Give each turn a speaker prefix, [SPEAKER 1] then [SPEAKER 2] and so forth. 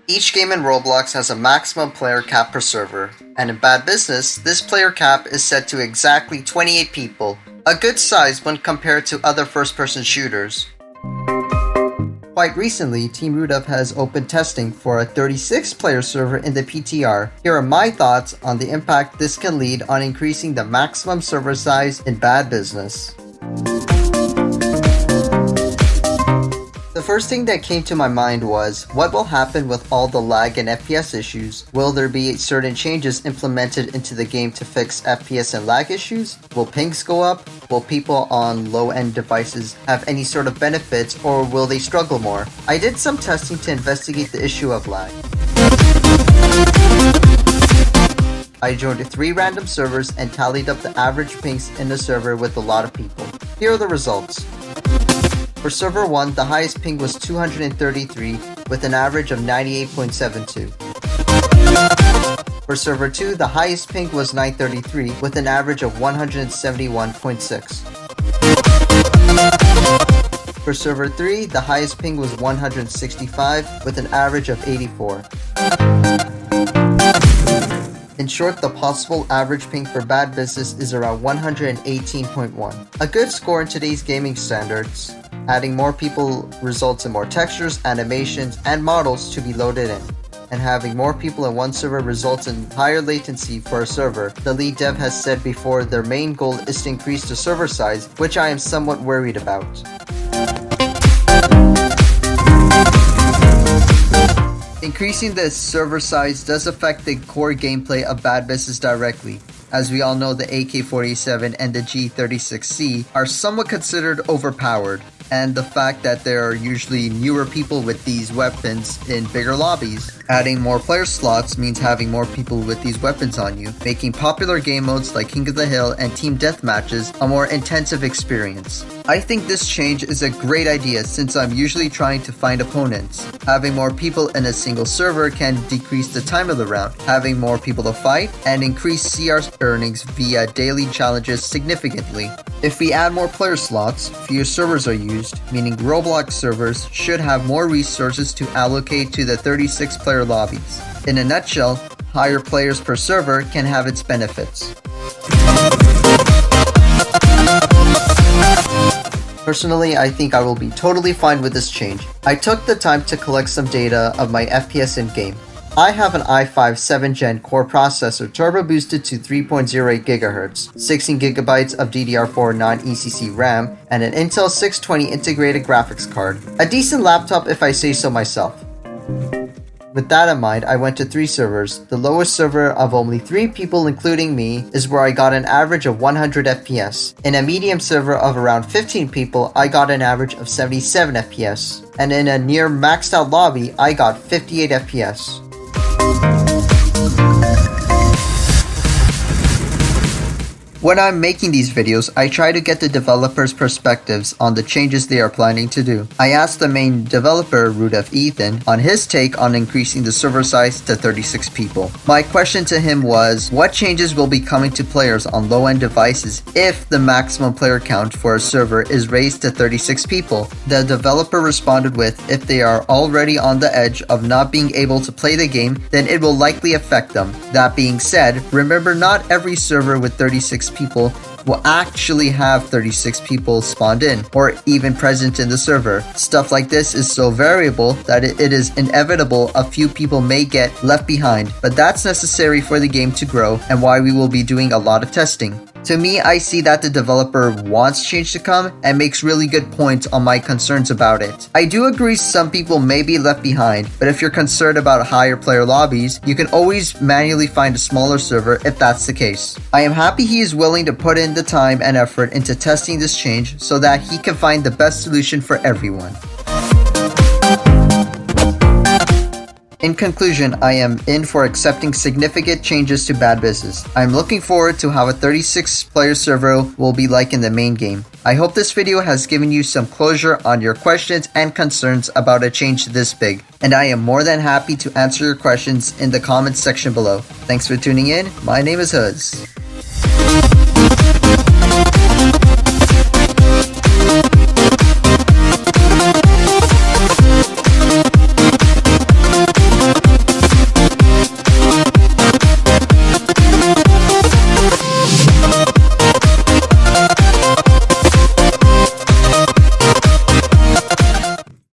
[SPEAKER 1] Each game in Roblox has a maximum player cap per server, and in Bad Business, this player cap is set to exactly 28 people, a good size when compared to other first-person shooters. Quite recently, Team Rudolph has opened testing for a 36-player server in the PTR. Here are my thoughts on the impact this can lead on increasing the maximum server size in Bad Business. The first thing that came to my mind was, what will happen with all the lag and FPS issues? Will there be certain changes implemented into the game to fix FPS and lag issues? Will pings go up? Will people on low-end devices have any sort of benefits, or will they struggle more? I did some testing to investigate the issue of lag. I joined 3 random servers and tallied up the average pings in the server with a lot of people. Here are the results. For server 1, the highest ping was 233 with an average of 98.72. For server 2, the highest ping was 933 with an average of 171.6. For server 3, the highest ping was 165 with an average of 84. In short, the possible average ping for Bad Business is around 118.1. A good score in today's gaming standards. Adding more people results in more textures, animations, and models to be loaded in. And having more people in one server results in higher latency for a server. The lead dev has said before their main goal is to increase the server size, which I am somewhat worried about. Increasing the server size does affect the core gameplay of Bad Business directly. As we all know, the AK-47 and the G36C are somewhat considered overpowered, and the fact that there are usually newer people with these weapons in bigger lobbies. Adding more player slots means having more people with these weapons on you, making popular game modes like King of the Hill and Team Deathmatches a more intensive experience. I think this change is a great idea since I'm usually trying to find opponents. Having more people in a single server can decrease the time of the round, having more people to fight, and increase CR earnings via daily challenges significantly. If we add more player slots, fewer servers are used, meaning Roblox servers should have more resources to allocate to the 36-player lobbies. In a nutshell, higher players per server can have its benefits. Personally, I think I will be totally fine with this change. I took the time to collect some data of my FPS in-game. I have an i5 7th Gen core processor turbo boosted to 3.08 GHz, 16GB of DDR4 non-ECC RAM, and an Intel 620 integrated graphics card. A decent laptop if I say so myself. With that in mind, I went to 3 servers. The lowest server of only 3 people including me is where I got an average of 100 FPS. In a medium server of around 15 people, I got an average of 77 FPS. And in a near maxed out lobby, I got 58 FPS. When I'm making these videos, I try to get the developers' perspectives on the changes they are planning to do. I asked the main developer, Rudolph Ethan, on his take on increasing the server size to 36 people. My question to him was, what changes will be coming to players on low-end devices if the maximum player count for a server is raised to 36 people? The developer responded with, if they are already on the edge of not being able to play the game, then it will likely affect them. That being said, remember not every server with 36 people will actually have 36 people spawned in or even present in the server. Stuff like this is so variable that it is inevitable a few people may get left behind, but that's necessary for the game to grow and why we will be doing a lot of testing. To me, I see that the developer wants change to come and makes really good points on my concerns about it. I do agree some people may be left behind, but if you're concerned about higher player lobbies, you can always manually find a smaller server if that's the case. I am happy he is willing to put in the time and effort into testing this change so that he can find the best solution for everyone. In conclusion, I am in for accepting significant changes to Bad Business. I am looking forward to how a 36-player server will be like in the main game. I hope this video has given you some closure on your questions and concerns about a change this big, and I am more than happy to answer your questions in the comments section below. Thanks for tuning in. My name is Huz.